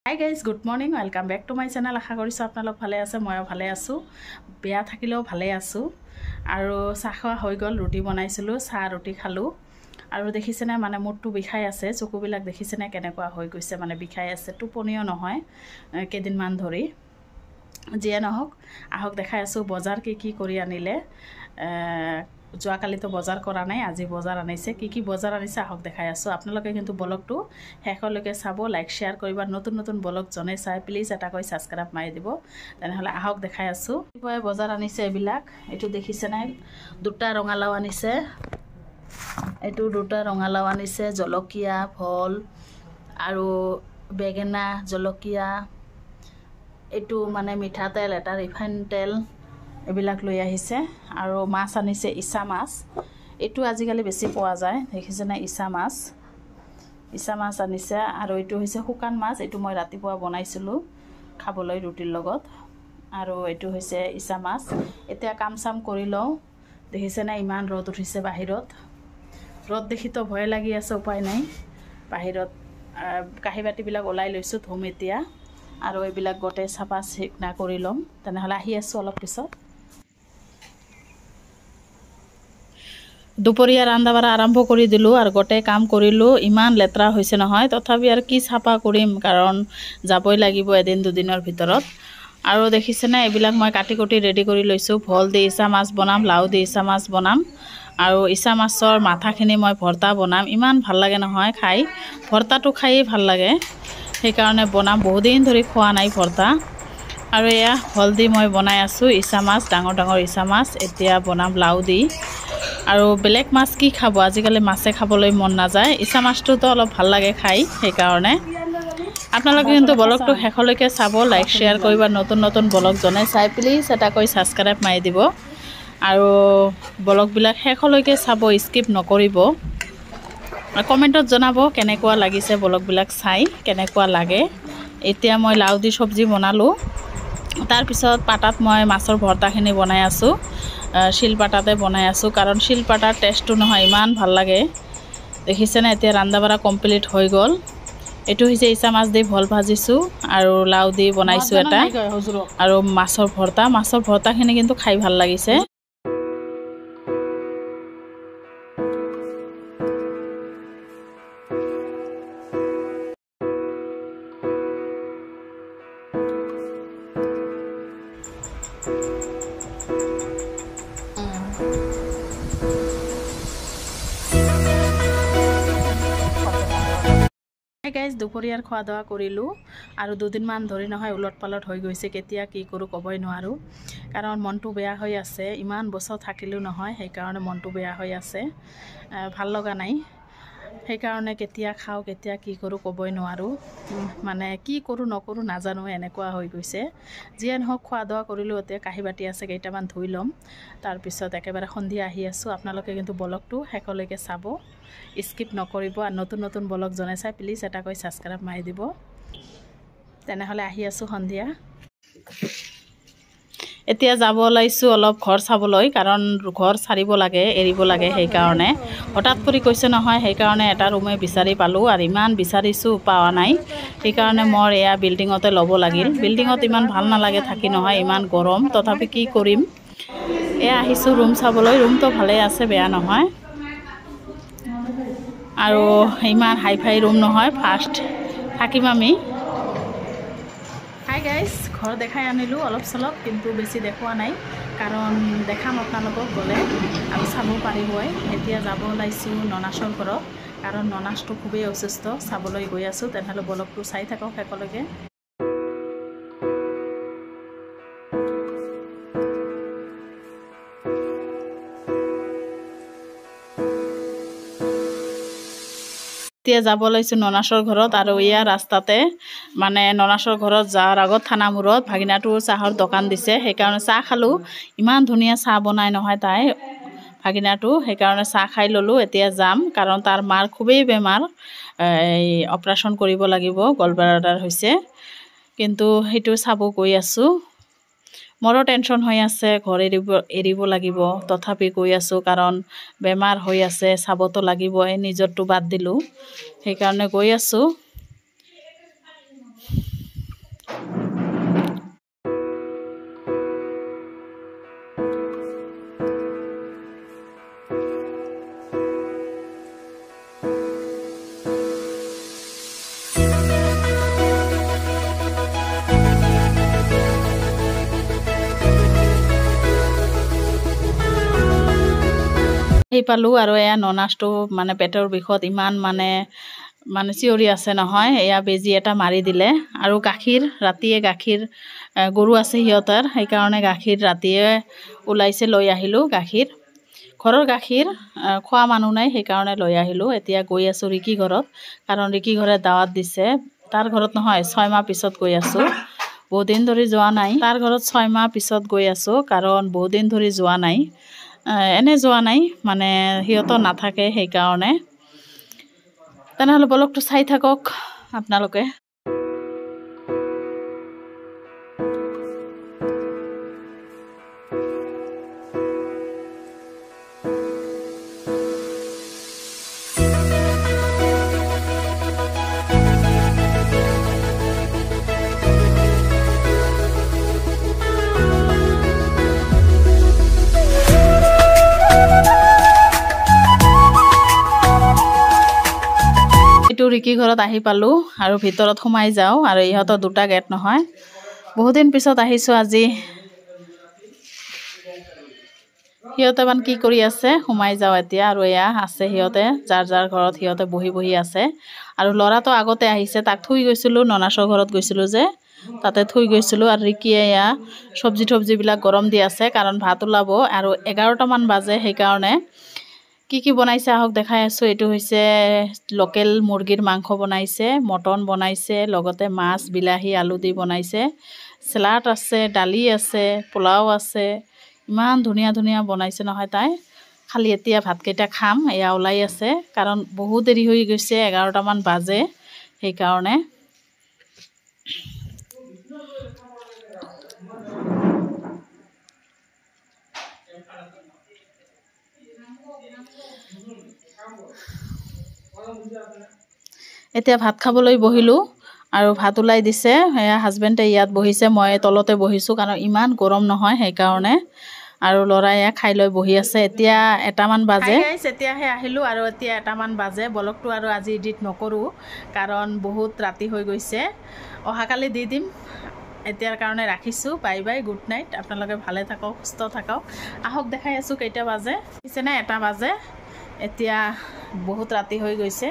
Hi guys, good morning. Welcome back to my channel. আশা কৰিছো আপোনালোক ভালে আছে, ময়ো ভালে আছো। বেয়া থাকিলেও ভালে আছো। আৰু চাহ খোৱা হৈ গল, ৰুটি বনাইছিলো, চাহ ৰুটি খালো। আৰু দেখিছেনে মানে মুটটো বিষাই আছে, চকুবিলাক দেখিছেনে কেনেকুৱা হৈ গৈছে, মানে বিষাই আছে, টোপনিও নহয় কেদিনমান ধৰি। যিয়ে নহওক আহক দেখাই আছো বজাৰ কি কৰি আনিলে। যোৱাকালিতো বজাৰ কৰা নাই, আজি বজাৰ আনিছে। কি বজাৰ আনিছে আহক দেখাই আছো। আপোনালোকে কিন্তু ব্লগটো শেষলৈকে চাব, লাইক শেয়াৰ কৰিব। নতুন ব্লগ জনে চাই প্লিজ এটা কৈ সাবস্ক্ৰাইব মাৰি দিব। তেনেহলে আহক দেখাই আছো। কিবাই বজাৰ আনিছে এইবিলাক। এইটো দেখিছে নাই, দুটা ৰঙালাও আনিছে। এইটো দুটা ৰঙালাও আনিছে, জলকীয়া, ভল আৰু বেগেনা, জলকীয়া। এইটো মানে মিঠাতেল, এটা ৰিফাইন তেল, এইবিলাক লৈ আহিছে। আৰু মাছ আনিছে, ইচা মাছ। এইটো আজিকালি বেছি পোৱা যায়, দেখিছে না, ইচা মাছ আনিছে। আৰু এইটো হৈছে শুকান মাছ, এইটো মই ৰাতিপুৱা বনাইছিলোঁ খাবলৈ ৰুটিৰ লগত। আৰু এইটো হৈছে ইচা মাছ। এতিয়া কাম চাম কৰি লওঁ। দেখিছে না ইমান ৰ'দ উঠিছে বাহিৰত। ৰ'দ দেখিতো ভয় লাগি আছে, উপায় নাই। বাহিৰত কাঁহী বাতিবিলাক ওলাই লৈছোঁ, ধুম এতিয়া। আৰু এইবিলাক গোটেই চাফা চিকুণা কৰি ল'ম। তেনেহ'লে আহি আছোঁ অলপ পিছত। দুপৰীয়া ৰান্ধা বাঢ়া আৰম্ভ কৰি দিলোঁ আৰু গোটেই কাম কৰিলোঁ। ইমান লেতেৰা হৈছে নহয়, তথাপি আৰু কি চাফা কৰিম, কাৰণ যাবই লাগিব এদিন দুদিনৰ ভিতৰত। আৰু দেখিছেনে এইবিলাক মই কাটি কুটি ৰেডি কৰি লৈছোঁ। ভল দি ইচা মাছ বনাম, লাও দি ইচা মাছ বনাম। আৰু ইচা মাছৰ মাথাখিনি মই ভৰ্তা বনাম। ইমান ভাল লাগে নহয় খাই, ভৰ্তাটো খায়েই ভাল লাগে, সেইকাৰণে বনাম। বহুদিন ধৰি খোৱা নাই ভৰ্তা। আৰু এয়া ভল দি মই বনাই আছোঁ ইচা মাছ, ডাঙৰ ইচা মাছ। এতিয়া বনাম লাও দি। আৰু বেলেগ মাছ কি খাব, আজিকালি মাছে খাবলৈ মন নাযায়। ইচা মাছটোতো অলপ ভাল লাগে খাই, সেইকাৰণে আপোনালোকে কিন্তু ব্লগটো শেষলৈকে চাব, লাইক শ্বেয়াৰ কৰিব। নতুন ব্লগ জনে চাই প্লিজ এটা কৈ সাবস্ক্ৰাইব মাৰি দিব। আৰু ব্লগবিলাক শেষলৈকে চাব, স্কিপ নকৰিব। কমেণ্টত জনাব কেনেকুৱা লাগিছে ব্লগবিলাক চাই, কেনেকুৱা লাগে। এতিয়া মই লাও দি চব্জি বনালোঁ। তাৰপিছত পাতাত মই মাছৰ ভৰ্তাখিনি বনাই আছোঁ। শিলপাতাতে বনাই আছোঁ, কাৰণ শিলপাতাৰ টেষ্টটো নহয় ইমান ভাল লাগে। দেখিছেনে এতিয়া ৰান্ধা বাঢ়া কমপ্লিট হৈ গ'ল। এইটো হৈছে ইচা মাছ দি ভল ভাজিছোঁ আৰু লাও দি বনাইছোঁ এটা। আৰু মাছৰ ভৰ্তাখিনি কিন্তু খাই ভাল লাগিছে। গাইজ দুপৰীয়াৰ খোৱা দোৱা কৰিলোঁ। আৰু দুদিনমান ধৰি নহয় উলট পালট হৈ গৈছে, কেতিয়া কি কৰোঁ ক'বই নোৱাৰোঁ। কাৰণ মনটো বেয়া হৈ আছে, ইমান বছৰ থাকিলোঁ নহয়, সেইকাৰণে মনটো বেয়া হৈ আছে, ভাল লগা নাই। সেইকাৰণে কেতিয়া খাওঁ কেতিয়া কি কৰোঁ ক'বই নোৱাৰোঁ। মানে কি কৰোঁ নকৰোঁ নাজানো, এনেকুৱা হৈ গৈছে। যিয়ে নহওক খোৱা দোৱা কৰিলোঁ। এতিয়া কাঁহী বাতি আছে কেইটামান ধুই ল'ম, তাৰপিছত একেবাৰে সন্ধিয়া আহি আছোঁ। আপোনালোকে কিন্তু ব্লগটো শেষলৈকে চাব, স্কিপ নকৰিব। আৰু নতুন ব্লগ জনে চাই প্লিজ এটা কৈ সাবস্ক্ৰাইব মাৰি দিব। তেনেহ'লে আহি আছোঁ সন্ধিয়া। এতিয়া যাব ওলাইছোঁ অলপ ঘৰ চাবলৈ, কাৰণ ঘৰ সাৰিব লাগে, এৰিব লাগে। সেইকাৰণে হঠাৎ কৰি কৈছে নহয়, সেইকাৰণে এটা ৰুমে বিচাৰি পালোঁ। আৰু ইমান বিচাৰিছোঁ, পোৱা নাই। সেইকাৰণে মোৰ এয়া বিল্ডিঙতে ল'ব লাগিল। বিল্ডিঙত ইমান ভাল নালাগে থাকি নহয়, ইমান গৰম। তথাপি কি কৰিম, এয়া আহিছোঁ ৰুম চাবলৈ। ৰুমটো ভালেই আছে, বেয়া নহয়। আৰু ইমান হাই ফাই ৰুম নহয়, ফাৰ্ষ্ট থাকিম আমি। হাই গাইজ, ঘৰ দেখাই আনিলোঁ অলপ চলপ, কিন্তু বেছি দেখুওৱা নাই, কাৰণ দেখাম আপোনালোকক গ'লে আৰু চাব পাৰিবই। এতিয়া যাব ওলাইছোঁ ননাছৰ ঘৰত, কাৰণ ননাছটো খুবেই অসুস্থ, চাবলৈ গৈ আছোঁ। তেনেহ'লে ব্লগটো চাই থাকক শেষলৈকে। এতিয়া যাব লৈছোঁ ননাছৰ ঘৰত। আৰু ইয়াৰ ৰাস্তাতে মানে ননাছৰ ঘৰত যোৱাৰ আগত থানামূৰত ভাগিনাটো চাহৰ দোকান দিছে, সেইকাৰণে চাহ খালোঁ। ইমান ধুনীয়া চাহ বনাই নহয় তাই, ভাগিনাটো, সেইকাৰণে চাহ খাই ল'লোঁ। এতিয়া যাম, কাৰণ তাৰ মাৰ খুবেই বেমাৰ, অপাৰেশ্যন কৰিব লাগিব, গলব্লাডাৰ হৈছে। কিন্তু সেইটো চাব গৈ আছোঁ। মোৰো টেনশ্যন হৈ আছে, ঘৰ এৰিব লাগিব, তথাপি গৈ আছোঁ, কাৰণ বেমাৰ হৈ আছে, চাবতো লাগিবই, নিজৰটো বাদ দিলোঁ, সেইকাৰণে গৈ আছোঁ। সেই পালোঁ আৰু এয়া ননাছটো মানে পেটৰ বিষত ইমান মানে চিঞৰি আছে নহয়, এয়া বেজি এটা মাৰি দিলে। আৰু গাখীৰ ৰাতিয়ে গাখীৰ গৰু আছে সিহঁতৰ, সেইকাৰণে গাখীৰ ৰাতিয়ে ওলাইছে, লৈ আহিলোঁ গাখীৰ। ঘৰৰ গাখীৰ খোৱা মানুহ নাই, সেইকাৰণে লৈ আহিলোঁ। এতিয়া গৈ আছোঁ ৰিকি ঘৰত, কাৰণ ৰিকি ঘৰে দাৱাত দিছে। তাৰ ঘৰত নহয়, 6 মাহ পিছত গৈ আছোঁ, বহুত দিন ধৰি যোৱা নাই। তাৰ ঘৰত 6 মাহ পিছত গৈ আছোঁ, কাৰণ বহুত দিন ধৰি যোৱা নাই, এনে যোৱা নাই মানে সিহঁতৰ নাথাকে সেইকাৰণে। তেনেহ'লে ব্লগটো চাই থাকক আপোনালোকে। ৰিকি ঘৰত আহি পালোঁ আৰু ভিতৰত সোমাই যাওঁ, আৰু ইহঁতৰ 2টা গেট নহয়, বহুত দিন পিছত আহিছোঁ আজি। সিহঁতে মানে কি কৰি আছে, সোমাই যাওঁ এতিয়া। আৰু এয়া আছে সিহঁতে, যাৰ যাৰ ঘৰত সিহঁতে বহি বহি আছে। আৰু ল'ৰাটো আগতে আহিছে, তাক থৈ গৈছিলোঁ, ননাছৰ ঘৰত গৈছিলোঁ যে, তাতে থৈ গৈছিলোঁ। আৰু ৰিকিয়ে এয়া চব্জিবিলাক গৰম দি আছে, কাৰণ ভাত ওলাব আৰু 11টামান বাজে, সেইকাৰণে। কি বনাইছে আহক দেখাই আছোঁ। এইটো হৈছে লোকেল মুৰ্গীৰ মাংস বনাইছে, মটন বনাইছে, লগতে মাছ, বিলাহী, আলু দি বনাইছে, চালাড আছে, দালি আছে, পোলাও আছে। ইমান ধুনীয়া ধুনীয়া বনাইছে নহয় তাই। খালি এতিয়া ভাতকেইটা খাম, এয়া ওলাই আছে, কাৰণ বহুত দেৰি হৈ গৈছে, 11টামান বাজে, সেইকাৰণে। এতিয়া ভাত খাবলৈ বহিলোঁ, আৰু ভাত ওলাই দিছে। এয়া হাজবেণ্ডে ইয়াত বহিছে, মই তলতে বহিছোঁ, কাৰণ ইমান গৰম নহয় সেইকাৰণে। আৰু ল'ৰাই খাই লৈ বহি আছে। এতিয়া 1টামান বাজে, এতিয়াহে আহিলোঁ, আৰু এতিয়া 1টামান বাজে। ব্লগটো আৰু আজি এডিট নকৰোঁ, কাৰণ বহুত ৰাতি হৈ গৈছে, অহাকালি দি দিম। এতিয়াৰ কাৰণে ৰাখিছোঁ, বাই বাই, গুড নাইট। আপোনালোকে ভালে থাকক, সুস্থ থাকক। আহক দেখাই আছোঁ কেইটা বাজে, পিছেনে 1টা বাজে। এতিয়া বহুত ৰাতি হৈ গৈছে।